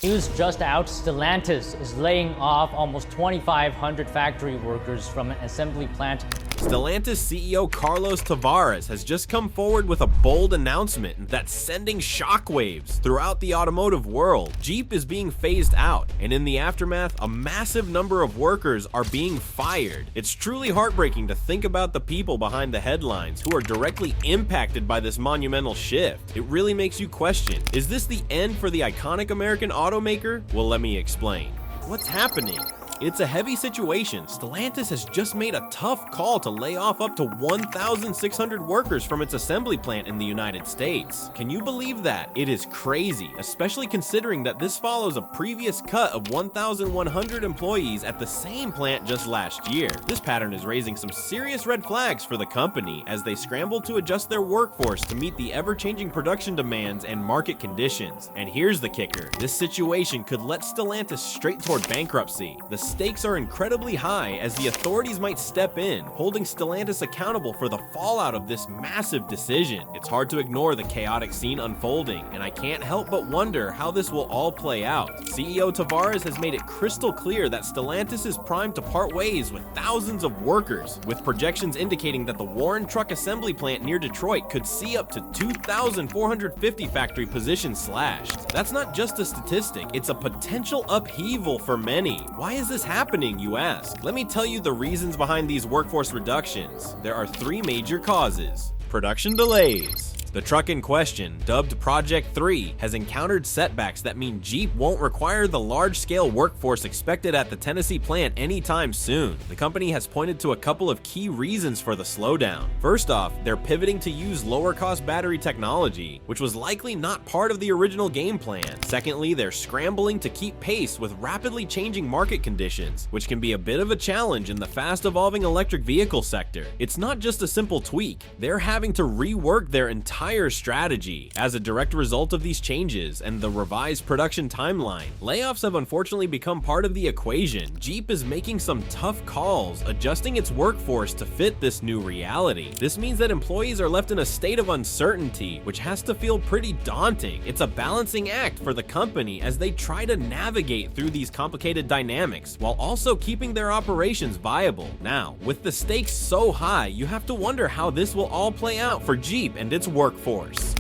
News just out, Stellantis is laying off almost 2,500 factory workers from an assembly plant. Stellantis CEO Carlos Tavares has just come forward with a bold announcement that's sending shockwaves throughout the automotive world. Jeep is being phased out, and in the aftermath, a massive number of workers are being fired. It's truly heartbreaking to think about the people behind the headlines who are directly impacted by this monumental shift. It really makes you question, is this the end for the iconic American automaker? Well, let me explain. What's happening? It's a heavy situation. Stellantis has just made a tough call to lay off up to 1,600 workers from its assembly plant in the United States. Can you believe that? It is crazy, especially considering that this follows a previous cut of 1,100 employees at the same plant just last year. This pattern is raising some serious red flags for the company as they scramble to adjust their workforce to meet the ever-changing production demands and market conditions. And here's the kicker. This situation could let Stellantis straight toward bankruptcy. The stakes are incredibly high as the authorities might step in, holding Stellantis accountable for the fallout of this massive decision. It's hard to ignore the chaotic scene unfolding, and I can't help but wonder how this will all play out. CEO Tavares has made it crystal clear that Stellantis is primed to part ways with thousands of workers, with projections indicating that the Warren truck assembly plant near Detroit could see up to 2,450 factory positions slashed. That's not just a statistic, it's a potential upheaval for many. Why is this happening, you ask? Let me tell you the reasons behind these workforce reductions. There are three major causes. Production delays. The truck in question, dubbed Project 3, has encountered setbacks that mean Jeep won't require the large-scale workforce expected at the Tennessee plant anytime soon. The company has pointed to a couple of key reasons for the slowdown. First off, they're pivoting to use lower-cost battery technology, which was likely not part of the original game plan. Secondly, they're scrambling to keep pace with rapidly changing market conditions, which can be a bit of a challenge in the fast-evolving electric vehicle sector. It's not just a simple tweak. They're having to rework their entire strategy. As a direct result of these changes and the revised production timeline, layoffs have unfortunately become part of the equation. Jeep is making some tough calls, adjusting its workforce to fit this new reality. This means that employees are left in a state of uncertainty, which has to feel pretty daunting. It's a balancing act for the company as they try to navigate through these complicated dynamics while also keeping their operations viable. Now, with the stakes so high, you have to wonder how this will all play out for Jeep and its workforce.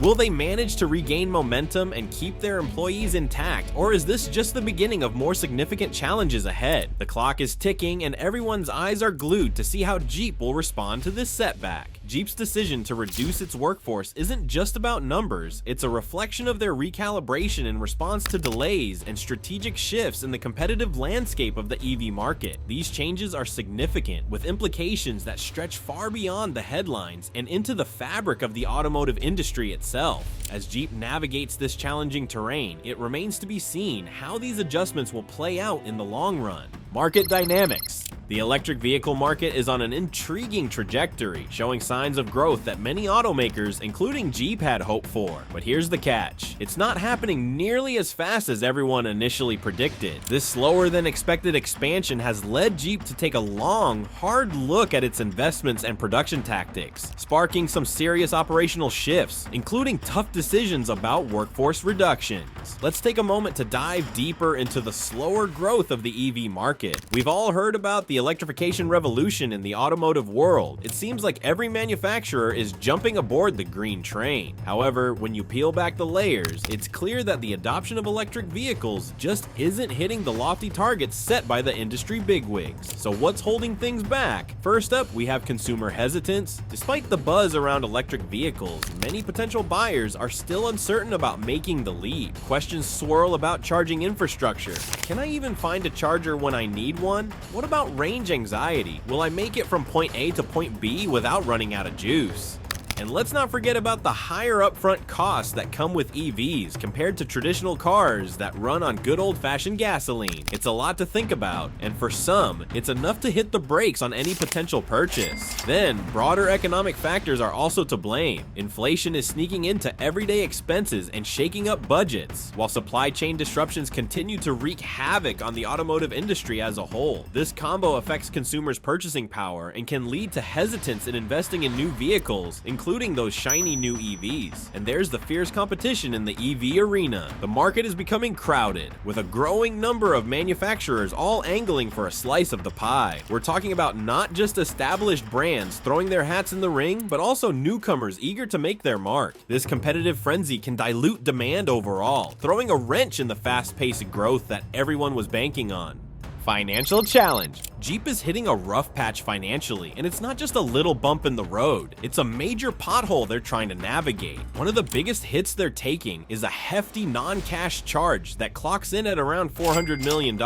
Will they manage to regain momentum and keep their employees intact, or is this just the beginning of more significant challenges ahead? The clock is ticking and everyone's eyes are glued to see how Jeep will respond to this setback. Jeep's decision to reduce its workforce isn't just about numbers, it's a reflection of their recalibration in response to delays and strategic shifts in the competitive landscape of the EV market. These changes are significant, with implications that stretch far beyond the headlines and into the fabric of the automotive industry itself. As Jeep navigates this challenging terrain, it remains to be seen how these adjustments will play out in the long run. Market dynamics. The electric vehicle market is on an intriguing trajectory, showing signs of growth that many automakers, including Jeep, had hoped for. But here's the catch. It's not happening nearly as fast as everyone initially predicted. This slower than expected expansion has led Jeep to take a long, hard look at its investments and production tactics, sparking some serious operational shifts, including tough decisions about workforce reductions. Let's take a moment to dive deeper into the slower growth of the EV market. We've all heard about the electrification revolution in the automotive world. It seems like every manufacturer is jumping aboard the green train. However, when you peel back the layers, it's clear that the adoption of electric vehicles just isn't hitting the lofty targets set by the industry bigwigs. So what's holding things back? First up, we have consumer hesitance. Despite the buzz around electric vehicles, many potential buyers are still uncertain about making the leap. Questions swirl about charging infrastructure. Can I even find a charger when I need one? What about range anxiety? Will I make it from point A to point B without running out of juice? And let's not forget about the higher upfront costs that come with EVs compared to traditional cars that run on good old-fashioned gasoline. It's a lot to think about, and for some, it's enough to hit the brakes on any potential purchase. Then, broader economic factors are also to blame. Inflation is sneaking into everyday expenses and shaking up budgets, while supply chain disruptions continue to wreak havoc on the automotive industry as a whole. This combo affects consumers' purchasing power and can lead to hesitance in investing in new vehicles, including including those shiny new EVs. And there's the fierce competition in the EV arena. The market is becoming crowded, with a growing number of manufacturers all angling for a slice of the pie. We're talking about not just established brands throwing their hats in the ring, but also newcomers eager to make their mark. This competitive frenzy can dilute demand overall, throwing a wrench in the fast-paced growth that everyone was banking on. Financial challenge. Jeep is hitting a rough patch financially, and it's not just a little bump in the road. It's a major pothole they're trying to navigate. One of the biggest hits they're taking is a hefty non-cash charge that clocks in at around $400 million.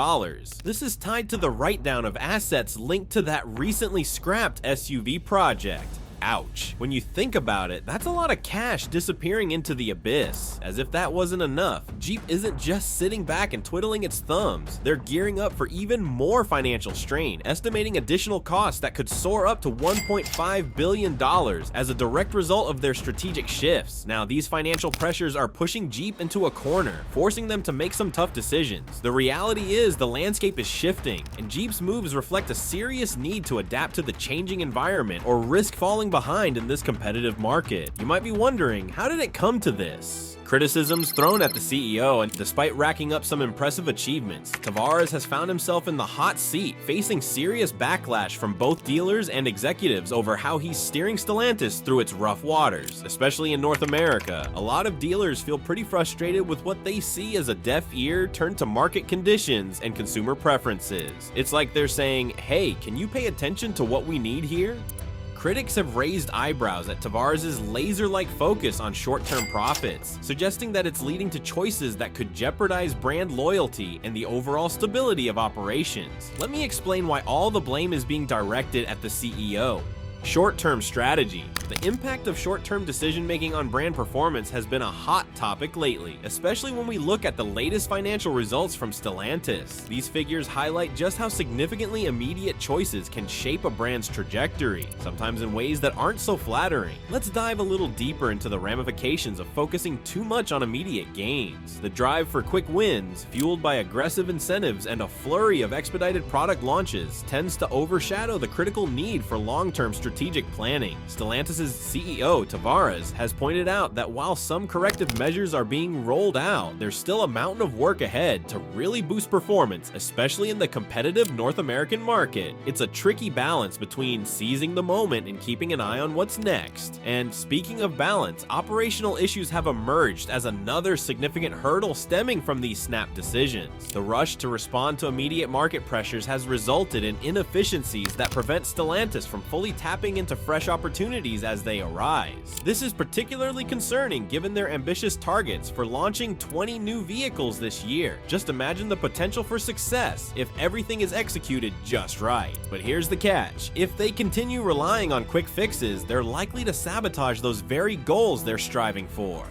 This is tied to the write-down of assets linked to that recently scrapped SUV project. Ouch. When you think about it, that's a lot of cash disappearing into the abyss. As if that wasn't enough, Jeep isn't just sitting back and twiddling its thumbs. They're gearing up for even more financial strain, estimating additional costs that could soar up to $1.5 billion as a direct result of their strategic shifts. Now, these financial pressures are pushing Jeep into a corner, forcing them to make some tough decisions. The reality is the landscape is shifting, and Jeep's moves reflect a serious need to adapt to the changing environment or risk falling behind in this competitive market. You might be wondering, how did it come to this? Criticisms thrown at the CEO, and despite racking up some impressive achievements, Tavares has found himself in the hot seat, facing serious backlash from both dealers and executives over how he's steering Stellantis through its rough waters, especially in North America. A lot of dealers feel pretty frustrated with what they see as a deaf ear turned to market conditions and consumer preferences. It's like they're saying, hey, can you pay attention to what we need here? Critics have raised eyebrows at Tavares' laser-like focus on short-term profits, suggesting that it's leading to choices that could jeopardize brand loyalty and the overall stability of operations. Let me explain why all the blame is being directed at the CEO. Short-term strategy. The impact of short-term decision-making on brand performance has been a hot topic lately, especially when we look at the latest financial results from Stellantis. These figures highlight just how significantly immediate choices can shape a brand's trajectory, sometimes in ways that aren't so flattering. Let's dive a little deeper into the ramifications of focusing too much on immediate gains. The drive for quick wins, fueled by aggressive incentives and a flurry of expedited product launches, tends to overshadow the critical need for long-term strategic planning. Stellantis' CEO, Tavares, has pointed out that while some corrective measures are being rolled out, there's still a mountain of work ahead to really boost performance, especially in the competitive North American market. It's a tricky balance between seizing the moment and keeping an eye on what's next. And speaking of balance, operational issues have emerged as another significant hurdle stemming from these snap decisions. The rush to respond to immediate market pressures has resulted in inefficiencies that prevent Stellantis from fully tapping into fresh opportunities as they arise. This is particularly concerning given their ambitious targets for launching 20 new vehicles this year. Just imagine the potential for success if everything is executed just right. But here's the catch. If they continue relying on quick fixes, they're likely to sabotage those very goals they're striving for.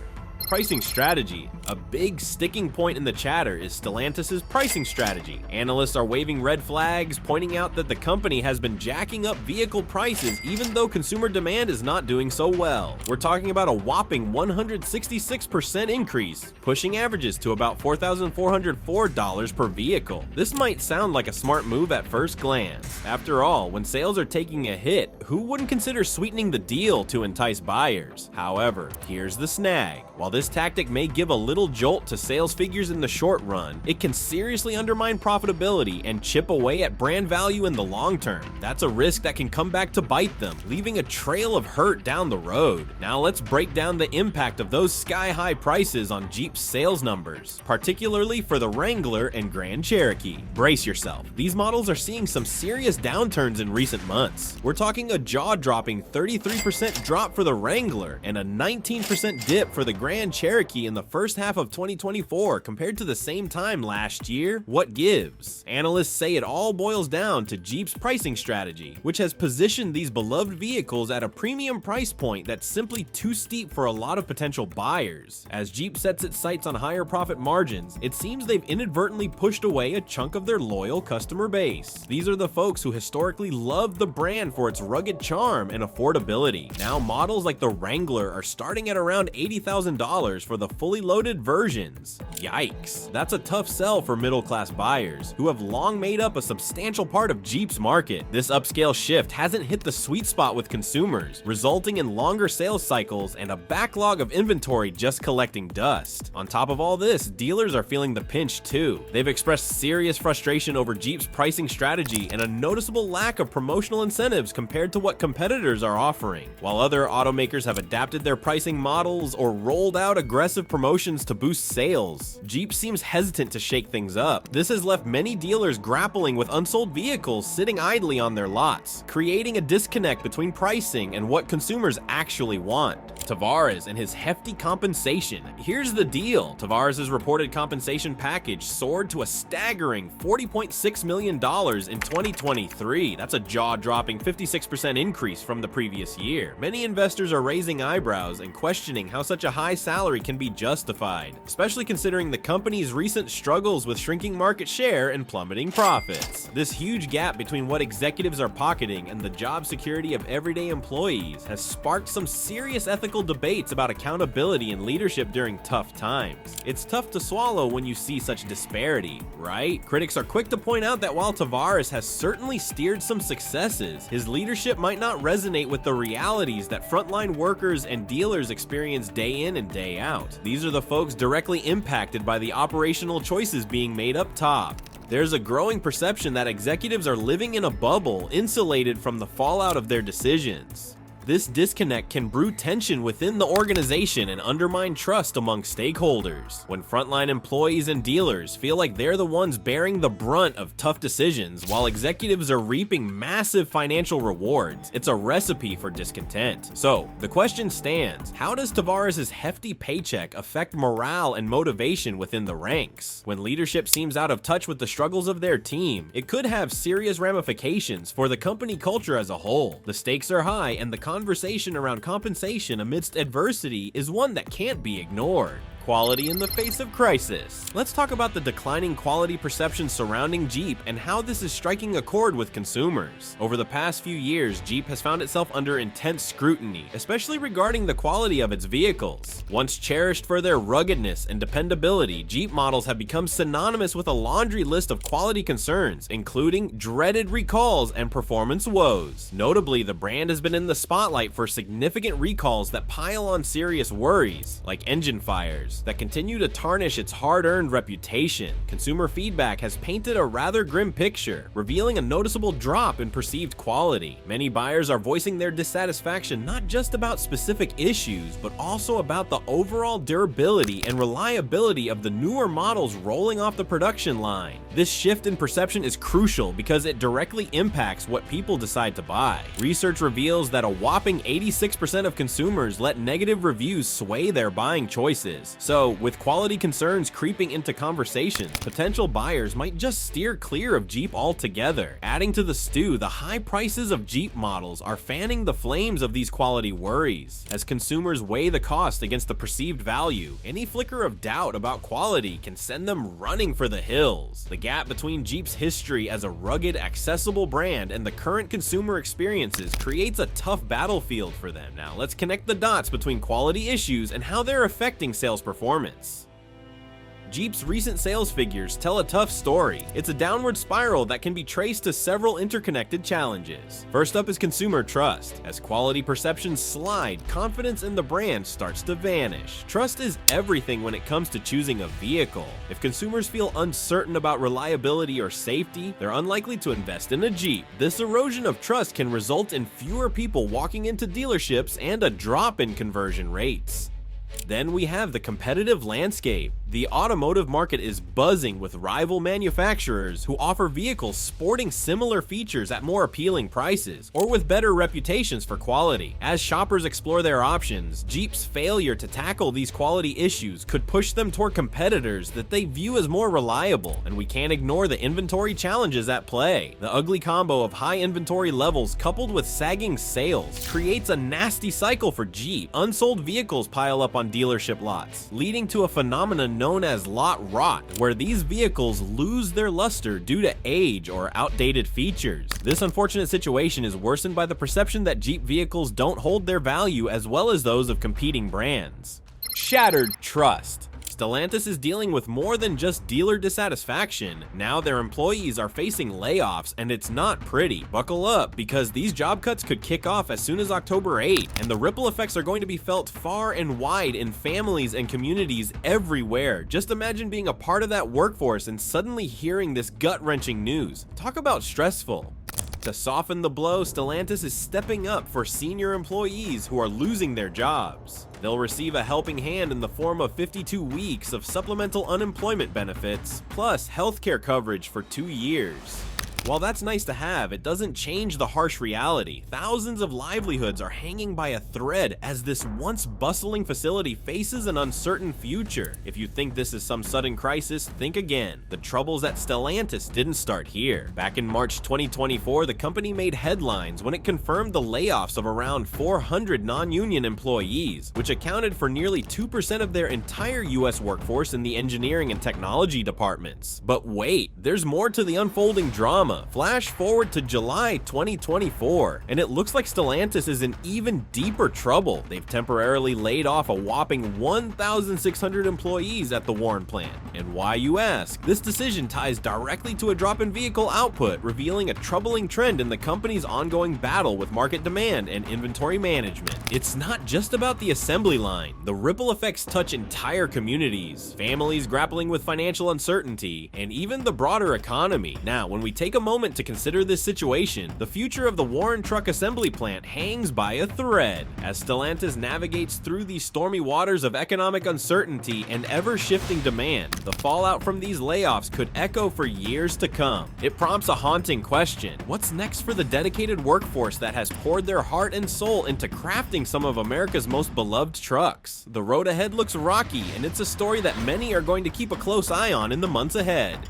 Pricing strategy. A big sticking point in the chatter is Stellantis' pricing strategy. Analysts are waving red flags, pointing out that the company has been jacking up vehicle prices even though consumer demand is not doing so well. We're talking about a whopping 166% increase, pushing averages to about $4,404 per vehicle. This might sound like a smart move at first glance. After all, when sales are taking a hit, who wouldn't consider sweetening the deal to entice buyers? However, here's the snag. While this tactic may give a little jolt to sales figures in the short run, it can seriously undermine profitability and chip away at brand value in the long term. That's a risk that can come back to bite them, leaving a trail of hurt down the road. Now let's break down the impact of those sky-high prices on Jeep's sales numbers, particularly for the Wrangler and Grand Cherokee. Brace yourself. These models are seeing some serious downturns in recent months. We're talking a jaw-dropping 33% drop for the Wrangler and a 19% dip for the Grand Cherokee in the first half of 2024 compared to the same time last year. What gives? Analysts say it all boils down to Jeep's pricing strategy, which has positioned these beloved vehicles at a premium price point that's simply too steep for a lot of potential buyers. As Jeep sets its sights on higher profit margins, it seems they've inadvertently pushed away a chunk of their loyal customer base. These are the folks who historically loved the brand for its rugged charm and affordability. Now models like the Wrangler are starting at around $80,000 for the fully loaded limited versions. Yikes, that's a tough sell for middle-class buyers, who have long made up a substantial part of Jeep's market. This upscale shift hasn't hit the sweet spot with consumers, resulting in longer sales cycles and a backlog of inventory just collecting dust. On top of all this, dealers are feeling the pinch too. They've expressed serious frustration over Jeep's pricing strategy and a noticeable lack of promotional incentives compared to what competitors are offering. While other automakers have adapted their pricing models or rolled out aggressive promotions to boost sales, Jeep seems hesitant to shake things up. This has left many dealers grappling with unsold vehicles sitting idly on their lots, creating a disconnect between pricing and what consumers actually want. Tavares and his hefty compensation. Here's the deal. Tavares' reported compensation package soared to a staggering $40.6 million in 2023. That's a jaw-dropping 56% increase from the previous year. Many investors are raising eyebrows and questioning how such a high salary can be justified, especially considering the company's recent struggles with shrinking market share and plummeting profits. This huge gap between what executives are pocketing and the job security of everyday employees has sparked some serious ethical debates about accountability and leadership during tough times. It's tough to swallow when you see such disparity, right? Critics are quick to point out that while Tavares has certainly steered some successes, his leadership might not resonate with the realities that frontline workers and dealers experience day in and day out. These are the folks directly impacted by the operational choices being made up top. There's a growing perception that executives are living in a bubble, insulated from the fallout of their decisions. This disconnect can brew tension within the organization and undermine trust among stakeholders. When frontline employees and dealers feel like they're the ones bearing the brunt of tough decisions while executives are reaping massive financial rewards, it's a recipe for discontent. So, the question stands, how does Tavares' hefty paycheck affect morale and motivation within the ranks? When leadership seems out of touch with the struggles of their team, it could have serious ramifications for the company culture as a whole. The stakes are high, and the conversation around compensation amidst adversity is one that can't be ignored. Quality in the face of crisis. Let's talk about the declining quality perception surrounding Jeep and how this is striking a chord with consumers. Over the past few years, Jeep has found itself under intense scrutiny, especially regarding the quality of its vehicles. Once cherished for their ruggedness and dependability, Jeep models have become synonymous with a laundry list of quality concerns, including dreaded recalls and performance woes. Notably, the brand has been in the spotlight for significant recalls that pile on serious worries, like engine fires, that continue to tarnish its hard-earned reputation. Consumer feedback has painted a rather grim picture, revealing a noticeable drop in perceived quality. Many buyers are voicing their dissatisfaction not just about specific issues, but also about the overall durability and reliability of the newer models rolling off the production line. This shift in perception is crucial because it directly impacts what people decide to buy. Research reveals that a whopping 86% of consumers let negative reviews sway their buying choices. So, with quality concerns creeping into conversations, potential buyers might just steer clear of Jeep altogether. Adding to the stew, the high prices of Jeep models are fanning the flames of these quality worries. As consumers weigh the cost against the perceived value, any flicker of doubt about quality can send them running for the hills. The gap between Jeep's history as a rugged, accessible brand and the current consumer experiences creates a tough battlefield for them. Now, let's connect the dots between quality issues and how they're affecting sales performance. Jeep's recent sales figures tell a tough story. It's a downward spiral that can be traced to several interconnected challenges. First up is consumer trust. As quality perceptions slide, confidence in the brand starts to vanish. Trust is everything when it comes to choosing a vehicle. If consumers feel uncertain about reliability or safety, they're unlikely to invest in a Jeep. This erosion of trust can result in fewer people walking into dealerships and a drop in conversion rates. Then we have the competitive landscape. The automotive market is buzzing with rival manufacturers who offer vehicles sporting similar features at more appealing prices, or with better reputations for quality. As shoppers explore their options, Jeep's failure to tackle these quality issues could push them toward competitors that they view as more reliable, and we can't ignore the inventory challenges at play. The ugly combo of high inventory levels coupled with sagging sales creates a nasty cycle for Jeep. Unsold vehicles pile up on dealership lots, leading to a phenomenon known as lot rot, where these vehicles lose their luster due to age or outdated features. This unfortunate situation is worsened by the perception that Jeep vehicles don't hold their value as well as those of competing brands. Shattered trust. Stellantis is dealing with more than just dealer dissatisfaction. Now their employees are facing layoffs, and it's not pretty. Buckle up, because these job cuts could kick off as soon as October 8, and the ripple effects are going to be felt far and wide in families and communities everywhere. Just imagine being a part of that workforce and suddenly hearing this gut-wrenching news. Talk about stressful. To soften the blow, Stellantis is stepping up for senior employees who are losing their jobs. They'll receive a helping hand in the form of 52 weeks of supplemental unemployment benefits, plus healthcare coverage for 2 years. While that's nice to have, it doesn't change the harsh reality. Thousands of livelihoods are hanging by a thread as this once bustling facility faces an uncertain future. If you think this is some sudden crisis, think again. The troubles at Stellantis didn't start here. Back in March 2024, the company made headlines when it confirmed the layoffs of around 400 non-union employees, which accounted for nearly 2% of their entire US workforce in the engineering and technology departments. But wait, there's more to the unfolding drama. Flash forward to July 2024, and it looks like Stellantis is in even deeper trouble. They've temporarily laid off a whopping 1,600 employees at the Warren plant. And why, you ask? This decision ties directly to a drop in vehicle output, revealing a troubling trend in the company's ongoing battle with market demand and inventory management. It's not just about the assembly line. The ripple effects touch entire communities, families grappling with financial uncertainty, and even the broader economy. Now, when we take a moment to consider this situation, the future of the Warren Truck Assembly Plant hangs by a thread. As Stellantis navigates through the stormy waters of economic uncertainty and ever-shifting demand, the fallout from these layoffs could echo for years to come. It prompts a haunting question. What's next for the dedicated workforce that has poured their heart and soul into crafting some of America's most beloved trucks? The road ahead looks rocky, and it's a story that many are going to keep a close eye on in the months ahead.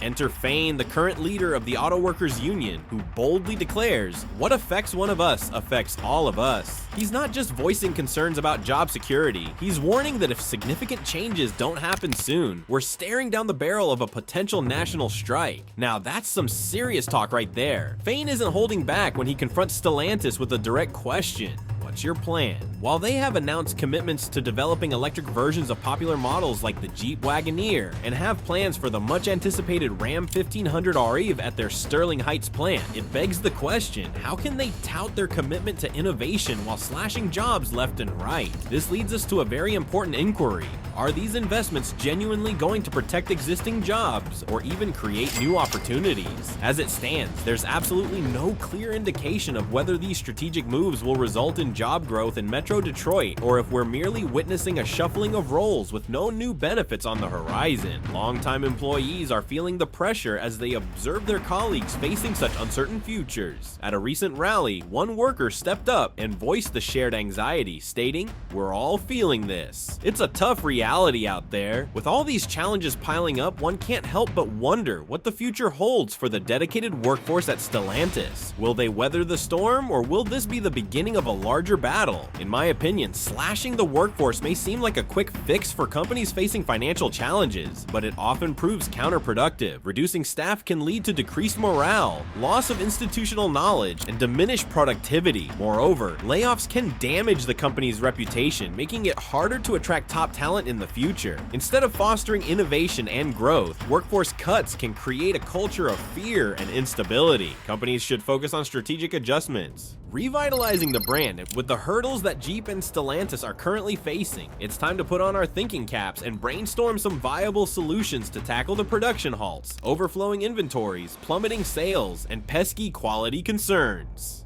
Enter Fain, the current leader of the Auto Workers Union, who boldly declares, "What affects one of us affects all of us." He's not just voicing concerns about job security, he's warning that if significant changes don't happen soon, we're staring down the barrel of a potential national strike. Now that's some serious talk right there. Fain isn't holding back when he confronts Stellantis with a direct question. What's your plan? While they have announced commitments to developing electric versions of popular models like the Jeep Wagoneer and have plans for the much anticipated Ram 1500 RE at their Sterling Heights plant, it begs the question, how can they tout their commitment to innovation while slashing jobs left and right? This leads us to a very important inquiry. Are these investments genuinely going to protect existing jobs or even create new opportunities? As it stands, there's absolutely no clear indication of whether these strategic moves will result in job growth in Metro Detroit, or if we're merely witnessing a shuffling of roles with no new benefits on the horizon. Longtime employees are feeling the pressure as they observe their colleagues facing such uncertain futures. At a recent rally, one worker stepped up and voiced the shared anxiety, stating, "We're all feeling this." It's a tough reality out there. With all these challenges piling up, one can't help but wonder what the future holds for the dedicated workforce at Stellantis. Will they weather the storm, or will this be the beginning of a larger battle? In my opinion, slashing the workforce may seem like a quick fix for companies facing financial challenges, but it often proves counterproductive. Reducing staff can lead to decreased morale, loss of institutional knowledge, and diminished productivity. Moreover, layoffs can damage the company's reputation, making it harder to attract top talent in the future. Instead of fostering innovation and growth, workforce cuts can create a culture of fear and instability. Companies should focus on strategic adjustments, revitalizing the brand. With the hurdles that Jeep and Stellantis are currently facing, it's time to put on our thinking caps and brainstorm some viable solutions to tackle the production halts, overflowing inventories, plummeting sales, and pesky quality concerns.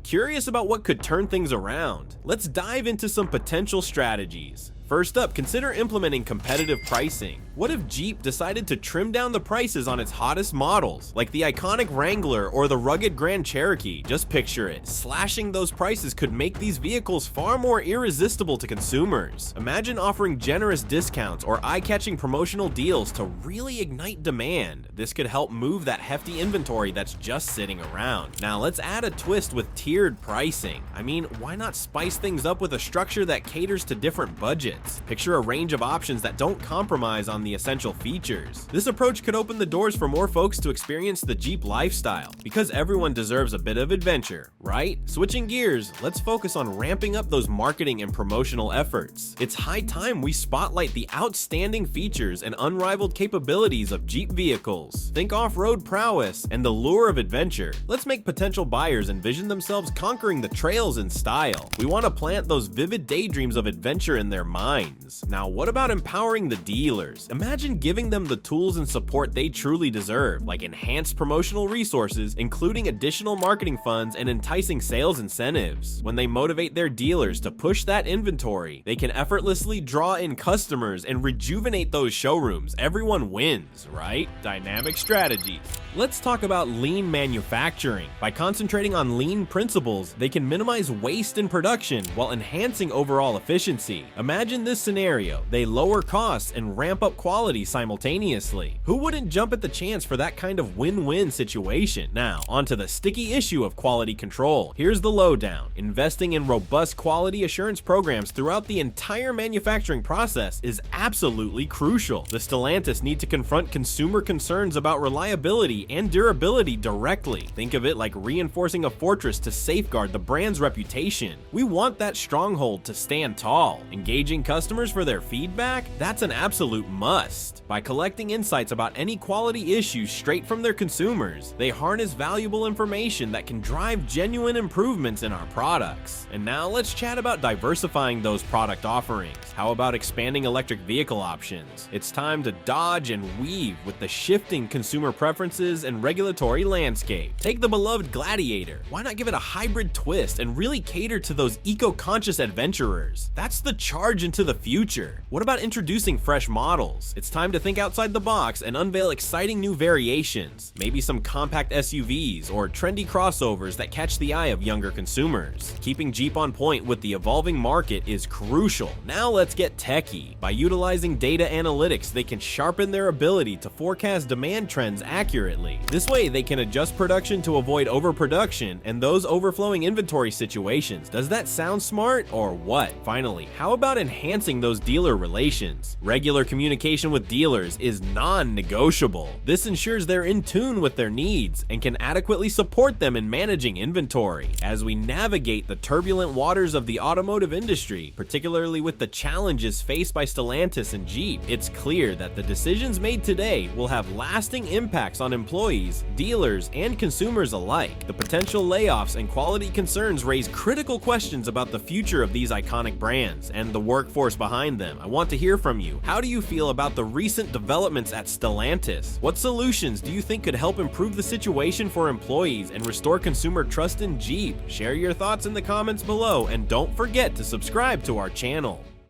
Curious about what could turn things around? Let's dive into some potential strategies. First up, consider implementing competitive pricing. What if Jeep decided to trim down the prices on its hottest models, like the iconic Wrangler or the rugged Grand Cherokee? Just picture it. Slashing those prices could make these vehicles far more irresistible to consumers. Imagine offering generous discounts or eye-catching promotional deals to really ignite demand. This could help move that hefty inventory that's just sitting around. Now let's add a twist with tiered pricing. I mean, why not spice things up with a structure that caters to different budgets? performance. Picture a range of options that don't compromise on the essential features. This approach could open the doors for more folks to experience the Jeep lifestyle, because everyone deserves a bit of adventure, right? Switching gears, let's focus on ramping up those marketing and promotional efforts. It's high time we spotlight the outstanding features and unrivaled capabilities of Jeep vehicles. Think off-road prowess and the lure of adventure. Let's make potential buyers envision themselves conquering the trails in style. We want to plant those vivid daydreams of adventure in their minds. Now, what about empowering the dealers? Imagine giving them the tools and support they truly deserve, like enhanced promotional resources, including additional marketing funds and enticing sales incentives. When they motivate their dealers to push that inventory, they can effortlessly draw in customers and rejuvenate those showrooms. Everyone wins, right? Dynamic strategies. Let's talk about lean manufacturing. By concentrating on lean principles, they can minimize waste in production while enhancing overall efficiency. Imagine this scenario: they lower costs and ramp up quality simultaneously. Who wouldn't jump at the chance for that kind of win-win situation? Now, onto the sticky issue of quality control. Here's the lowdown. Investing in robust quality assurance programs throughout the entire manufacturing process is absolutely crucial. The Stellantis need to confront consumer concerns about reliability and durability directly. Think of it like reinforcing a fortress to safeguard the brand's reputation. We want that stronghold to stand tall. Engaging customers for their feedback? That's an absolute must. By collecting insights about any quality issues straight from their consumers, they harness valuable information that can drive genuine improvements in our products. And now let's chat about diversifying those product offerings. How about expanding electric vehicle options? It's time to dodge and weave with the shifting consumer preferences and regulatory landscape. Take the beloved Gladiator. Why not give it a hybrid twist and really cater to those eco-conscious adventurers? That's the charge into the future. What about introducing fresh models? It's time to think outside the box and unveil exciting new variations. Maybe some compact SUVs or trendy crossovers that catch the eye of younger consumers. Keeping Jeep on point with the evolving market is crucial. Now let's get techie. By utilizing data analytics, they can sharpen their ability to forecast demand trends accurately. This way, they can adjust production to avoid overproduction and those overflowing inventory situations. Does that sound smart or what? Finally, how about enhancing those dealer relations? Regular communication with dealers is non-negotiable. This ensures they're in tune with their needs and can adequately support them in managing inventory. As we navigate the turbulent waters of the automotive industry, particularly with the challenges faced by Stellantis and Jeep, it's clear that the decisions made today will have lasting impacts on employees, dealers, and consumers alike. The potential layoffs and quality concerns raise critical questions about the future of these iconic brands and the workforce behind them. I want to hear from you. How do you feel about the recent developments at Stellantis? What solutions do you think could help improve the situation for employees and restore consumer trust in Jeep? Share your thoughts in the comments below, and don't forget to subscribe to our channel.